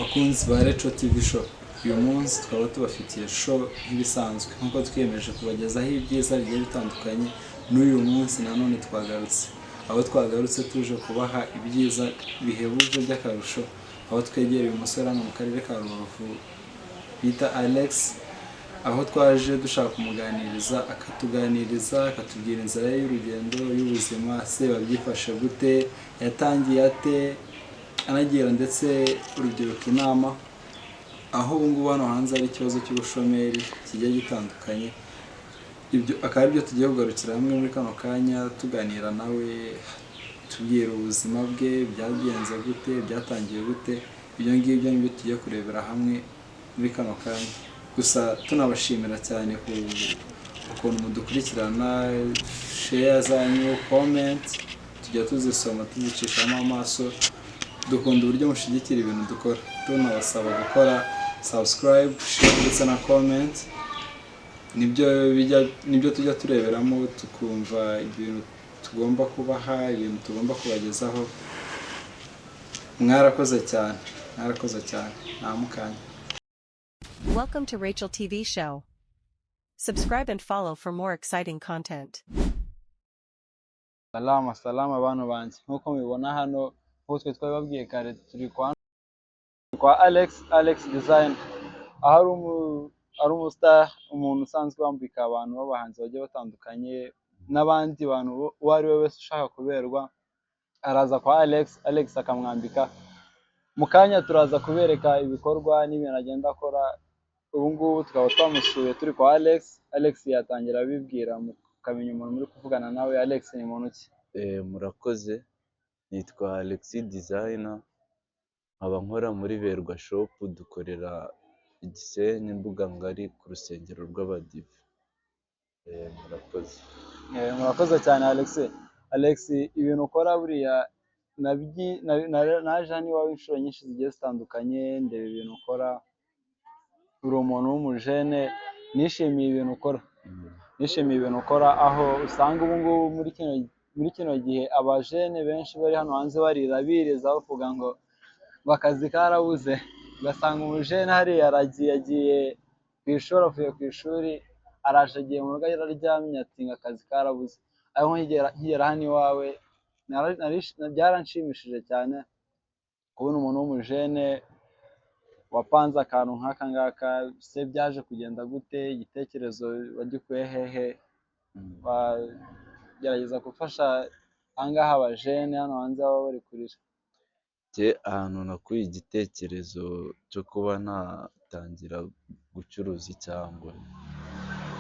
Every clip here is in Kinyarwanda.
Bakunzi ba Retro TV Show, uyu munsi twaba tubafitiye show nk'ibisanzwe nk'uko twiyemeje kubagezaho ibyiza bigiye bitandukanye. N'uyu munsi nanone twagarutse, aho twagarutse tuje kubaha ibyiza bihebuje by'akarusho, aho twegereye umusore hano mu karere ka Rubavu bita Alex, aho twaje dushaka kumuganiriza akatuganiriza akatubwira inzira ye y'urugendo y'ubuzima, se babyifashe gute, yatangiye ate, anagira ndetse urubyiruko inama, aho ubu ngubu hano hanze hari ikibazo cy'ubushomeri kigiye gitandukanye. Ibyo akaba aribyo tugiye kugarukira hamwe muri kano kanya, tuganira nawe tubwira ubuzima bwe byagenze gute, byatangiye gute. Ibyo ngibyo nibyo tugiye kurebera hamwe muri kano kanya. Gusa tunabashimira cyane ku ukuntu mudukurikirana, share zanyu, comment tujya tuzisoma tuzicishamo amaso. Dukunda uburyo mushyigikira ibintu dukora, tunabasaba gukora subscribe, share ndetse na comment. Nibyo tujya tureberamo tukumva ibintu tugomba kubaha, ibintu tugomba kubagezaho. Mwarakoze cyane nta mukanya. Welcome to Rachel TV Show. Subscribe and follow for more exciting content. Salama abantu banjye, nk'uko mubibona hano, nk'uko twe twababwiye kare, turi kwa Alex Design, aho ari umustar, umuntu usanzwe wambika abantu b'abahanzi bagiye batandukanye n'abandi bantu uwo ari we wese ushaka kuberwa araza kwa Alex akamwambika. Mu kanya turaza kubereka ibikorwa n'ibintu agenda akora. Ubu ngubu tukaba twamusuye turi kwa Alex yatangira abibwira mukamenya umuntu muri kuvugana nawe. Alex ni muntu ki? Murakoze, nitwa Alex Designer, nkaba nkora muri Berwa Shop, dukorera Gisenyi imbuga ngari ku rusengero rw'Abadive. Murakoze cyane Alex, ibintu ukora buriya naje hano iwawe inshuro nyinshi zigiye zitandukanye, ndeba ibintu ukora. Uri umuntu w'umujene, nishimiye ibintu ukora, aho usanga ubu ngubu muri kino gihe abajene benshi bari hano hanze biriza bavuga ngo akazi karabuze. Ugasanga umujene hariya yagiye ku ishuri, avuye ku ishuri araje agiye mu rugo araryamye ati ngo akazi karabuze. Ariko nkigera hano iwawe byaranshimishije cyane kubona umuntu w'umujene wapanze akantu nk'aka ngaka. Se byaje kugenda gute? Igitekerezo wagikuye hehe? Gerageza gufasha ahangaha abajene hano hanze baba bari kurira. Ahantu nakuye igitekerezo cyo kuba natangira gucuruza icyangwe,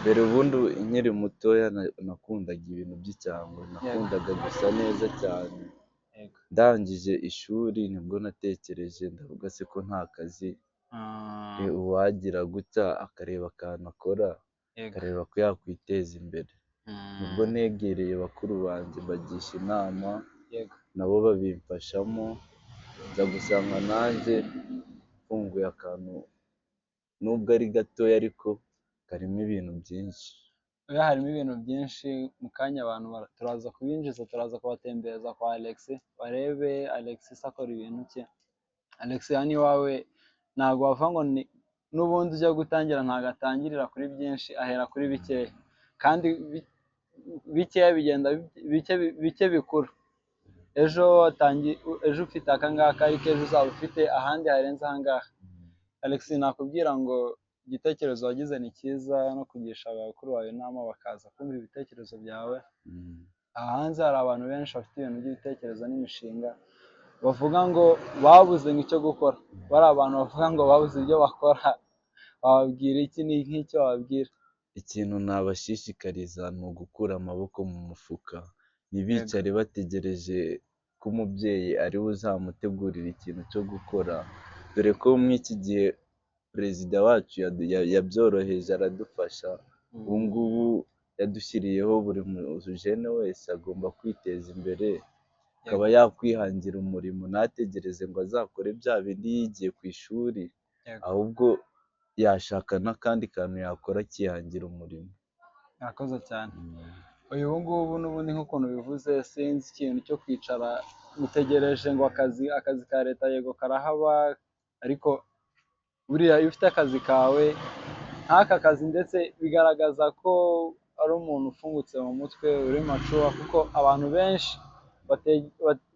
mbere ubundi nkiri mutoya nakundaga ibintu by'icyangwe, nakundaga gusa neza cyane. Ndangije ishuri nibwo natekereje, ndavuga se ko nta kazi uwagira gutya akareba akantu akora, akareba ko yakwiteza imbere. Nibwo negereye bakuru banjye mbagisha inama, nabo babimfashamo, nza gusanga nanjye mfunguye akantu nubwo ari gatoya ariko karimo ibintu byinshi. Harimo ibintu byinshi. Mu kanya abantu turaza kubinjiza, turaza kubatembereza kwa Alex barebe Alex akora ibintu cye. Alex hano iwawe ntabwo wava ngo n'ubundi ujya gutangira, ntabwo atangirira kuri byinshi, ahera kuri bikeya, kandi bikeya bigenda bike bikura. Ejo ufite aka ngaka, ariko ejo uzaba ufite ahandi harenze aha ngaha. Alex, nakubwira ngo igitekerezo wagize ni cyiza, no kugisha abakuru bawe inama bakaza kumva ibitekerezo byawe. Aha hanze hari abantu benshi bafite ibintu by'ibitekerezo n'imishinga, bavuga ngo babuze icyo gukora. Bari abantu bavuga ngo babuze ibyo bakora, wababwira iki? Ni nk'icyo wababwira? Ikintu nabashishikariza ni ugukura amaboko mu mufuka, ntibicare bategereje ko umubyeyi ari we uzamutegurira ikintu cyo gukora, dore ko muri iki gihe perezida wacu yabyoroheje, aradufasha. Ubu ngubu yadushyiriyeho buri mujene wese agomba kwiteza imbere, akaba yakwihangira umurimo, ntategereze ngo azakore bya bindi yigiye ku ishuri, ahubwo yashaka n'akandi kantu yakora akihangira umurimo. Murakoze cyane. Ubu ngubu n'ubundi nk'ukuntu bivuze, sinzi ikintu cyo kwicara utegereje ngo akazi ka leta yego karahaba, ariko buriya iyo ufite akazi kawe nk'aka kazi ndetse bigaragaza ko ari umuntu ufungutse mu mutwe uri macuwa, kuko abantu benshi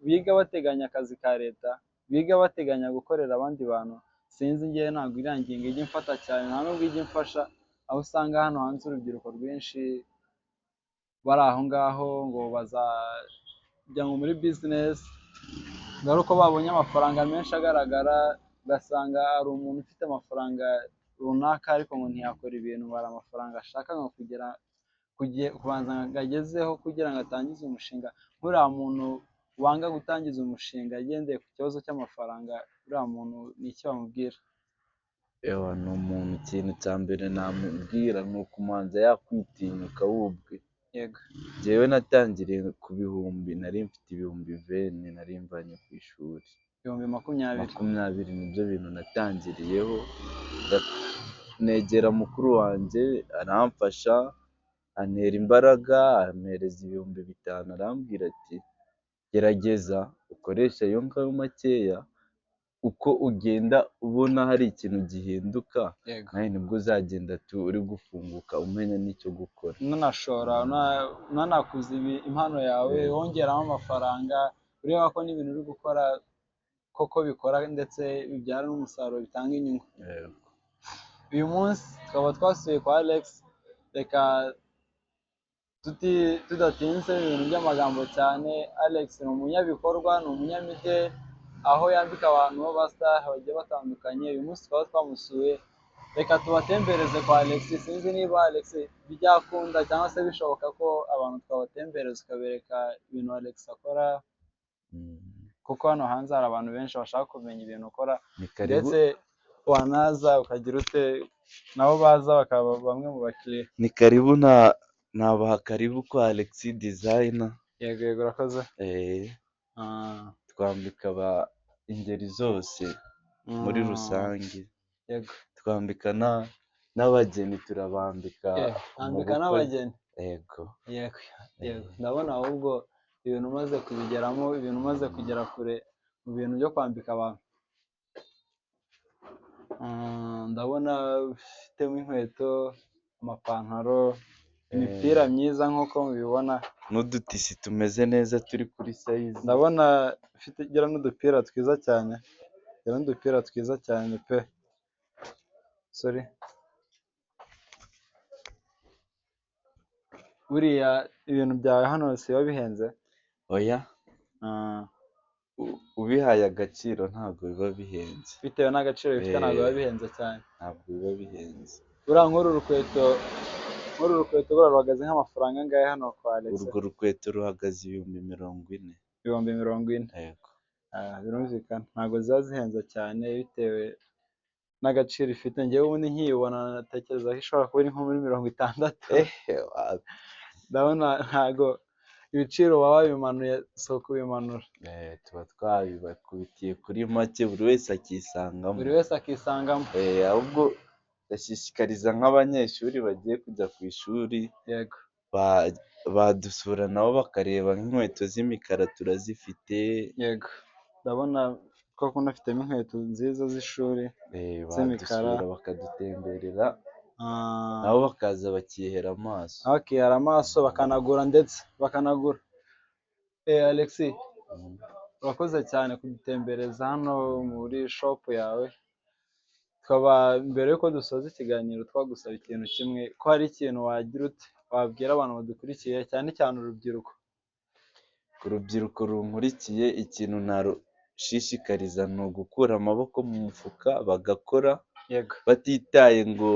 biga bateganya akazi ka leta, biga bateganya gukorera abandi bantu, sinzi ngewe ntabwo iriya ngingo ijya imfata cyane, nta nubwo ijya imfasha, aho usanga hano hanze urubyiruko rwinshi bari aho ngaho ngo bazajya ngo muri bizinesi, ngo ari uko babonye amafaranga menshi agaragara, ugasanga hari umuntu ufite amafaranga runaka ariko ngo ntiyakora ibintu bari amafaranga ashaka ngo kubanza ngo agezeho kugira ngo atangize umushinga. Uriya muntu wanga gutangiza umushinga agendeye ku kibazo cy'amafaranga, uriya muntu ni icyo bamubwira? Ewa ni umuntu, ikintu cya mbere namubwira ni ukumanza yakwitinyuka we ubwe. Yego. Njyewe natangiriye ku bihumbi, nari mfite ibihumbi 20 nari mvanye ku ishuri. Ibihumbi 20. 20 nibyo bintu natangiriyeho, negera mukuru wanjye aramfasha, antera imbaraga, ampereza ibihumbi 5, arambwira ati gerageza ukoresha ayo ngayo makeya, uko ugenda ubona hari ikintu gihinduka, nawe nibwo uzagenda uri gufunguka umenya n'icyo gukora, unanashora, unanakuza impano yawe, wongeramo amafaranga, ureba ko n'ibintu uri gukora koko bikora ndetse bibyara n'umusaruro, bitanga inyungu. Uyu munsi tukaba twasuye kwa Alex, reka tudatinze ibintu by'amagambo cyane. Alex ni umunyabikorwa, ni umunyamideli, aho yambika abantu b'abastar bagiye batandukanye. Uyu munsi tukaba twamusuye, reka tubatembereze kwa Alex. Sinzi niba Alex byakunda cyangwa se bishoboka ko abantu twabatembereza ukabereka ibintu Alex akora, kuko hano hanze hari abantu benshi bashaka kumenya ibintu ukora, ndetse wanaza ukagira ute nabo baza bakaba bamwe mu bakiriya. Ni karibu, nabaha karibu kwa Alex Designer. Yego yego, urakoze. Twambika ingeri zose muri rusange. Yego. Twambika n'abageni, turabambika. Twambika n'abageni. Yego. Yego yego. Ndabona ahubwo ibintu umaze kubigeramo, ibintu umaze kugera kure mu bintu byo kwambika abantu. Ndabona ufitemo inkweto, amapantaro, imipira myiza nk'uko mubibona, n'udutisi tumeze neza turi kuri size. ndabona gira n'udupira twiza cyane, gira n'udupira twiza cyane pe. Sorry. Buriya ibintu byawe hano siba bihenze? Oya, ubihaye agaciro ntabwo biba bihenze. Bitewe n'agaciro bifite ntabwo biba bihenze cyane. Ntabwo biba bihenze. Uriya nk'uru rukweto buriya ruhagaze nk'amafaranga angahe hano kwa Alex? Urwo rukweto ruhagaze 40,000. 40,000? Yego. Birumvikana ntabwo ziba zihenze cyane bitewe n'agaciro ifite. Njyewe ubundi nkiyibona natekereza ko ishobora kuba iri nko muri 60. Ndabona ntabwo ibiciro baba babimanuye, si ukubimanura. Tuba twabibakubitiye kuri make, buri wese akisangamo. Ahubwo ndashishikariza nk'abanyeshuri bagiye kujya ku ishuri, yego, badusura nabo bakareba nk'inkweto z'imikara turazifite. Yego, ndabona koko unafitemo inkweto nziza z'ishuri z'imikara. Badusura bakadutemberera, nabo bakaza bakihera amaso. Bakihera amaso bakanagura, ndetse bakanagura. Alex, urakoze cyane kudutembereza hano muri shop yawe. Tukaba mbere yuko dusoza ikiganiro twagusaba ikintu kimwe, ko hari ikintu wagira ute wabwira abantu badukurikiye, cyane cyane urubyiruko. Ku rubyiruko runkurikiye, ikintu narushishikariza ni ugukura amaboko mu mufuka bagakora. Yego. Batitaye ngo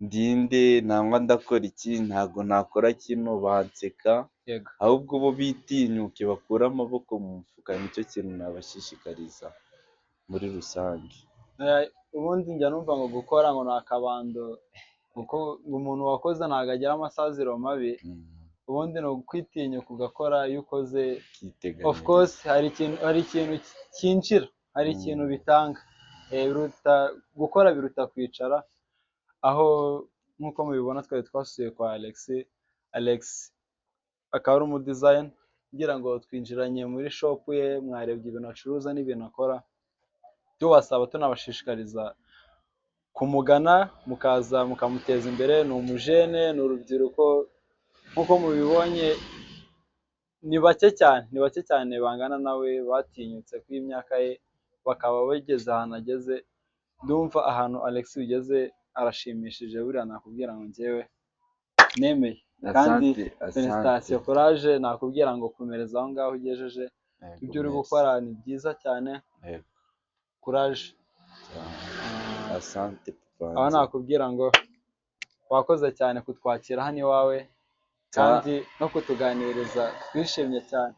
ndinde nangwa ndakora iki, ntago nakora kino banseka. Yego. Ahubwo bo bitinyuke bakura amaboko mu mufuka, nicyo kintu nabashishikariza muri rusange. Ubundi njya numva ngo gukora ngo ni akabando, kuko umuntu wakoze ntabwo agira amasaziro mabi. Ubundi ni ukwitinyuka ugakora. Iyo ukoze, of course hari ikintu cyinjira, hari ikintu bitanga. Gukora biruta kwicara. Aho nk'uko mubibona twari twasuye kwa Alex akaba ari umudizayini, kugira ngo twinjiranye muri shop ye, mwarebye ibintu acuruza n'ibintu akora. tubasaba tunabashishikariza kumugana mukaza mukamuteza imbere. Ni umujene, ni urubyiruko, nk'uko mubibonye ni bake cyane bangana nawe batinyutse ku imyaka ye bakaba bageze ahantu ageze. Ndumva ahantu Alex ugeze arashimishije, buriya nakubwira ngo njyewe nemeye kandi felicitation, courage, nakubwira ngo komereza aho ngaho ugejeje. Ibyo uri gukora ni byiza cyane, courage. Asante aho nakubwira ngo wakoze cyane kutwakira hano iwawe kandi no kutuganiriza, twishimye cyane.